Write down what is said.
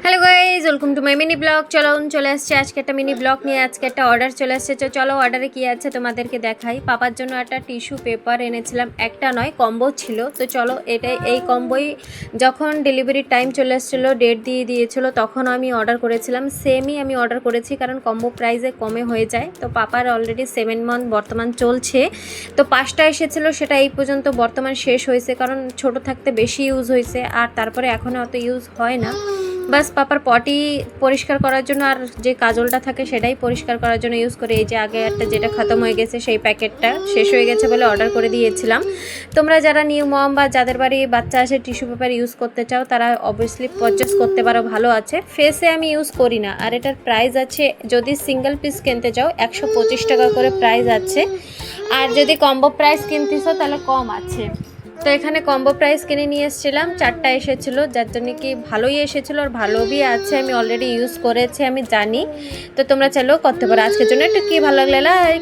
Hello guys, welcome to my mini blog. চলে আসছে আজকে একটা মিনি ব্লগ নিয়ে। আজকে একটা অর্ডার চলে আসছে। চলো অর্ডারে কী আছে তোমাদেরকে দেখাই। পাপার জন্য একটা টিস্যু পেপার এনেছিলাম, একটা নয় কম্বো ছিল। তো চলো এই কম্বোই যখন ডেলিভারির টাইম চলে এসেছিলো, ডেট দিয়ে দিয়েছিলো, তখন আমি অর্ডার করেছিলাম। সেমই আমি অর্ডার করেছি, কারণ কম্বো প্রাইসে কমে হয়ে যায়। তো পাপার অলরেডি 7 মান্থ বর্তমান চলছে। তো 5টা এসেছিলো, সেটা এই পর্যন্ত বর্তমান শেষ হয়েছে, কারণ ছোট থাকতে বেশি ইউজ হয়েছে, আর তারপরে এখনও অত ইউজ হয় না। বাস পাপার পটি পরিষ্কার করার জন্য আর যে কাজলটা থাকে সেটাই পরিষ্কার করার জন্য ইউজ করে। এই যে আগে একটা যেটা খতম হয়ে গেছে, সেই প্যাকেটটা শেষ হয়ে গেছে বলে অর্ডার করে দিয়েছিলাম। তোমরা যারা নিউ মম বা যাদের বাড়ি বাচ্চা আসে টিস্যু পেপার ইউজ করতে চাও, তারা অবভিয়াসলি পারচেস করতে পারো, ভালো আছে। ফেসে আমি ইউজ করি না। আর এটার প্রাইস আছে, যদি সিঙ্গেল পিস কিনতে চাও 125 টাকা করে প্রাইস আছে, আর যদি কম্বো প্রাইস কিনতেছো তাহলে কম আছে। তো এখানে কম্বো প্রাইস কিনে নিয়ে এসেছিলাম, 4টা এসেছিলো, যার জন্য কি ভালোই এসেছিলো আর ভালোই আছে। আমি অলরেডি ইউজ করেছি, আমি জানি। তো তোমরা চাইলেও করতে পারো। আজকের জন্য একটু কি ভালো লাগলে লাইক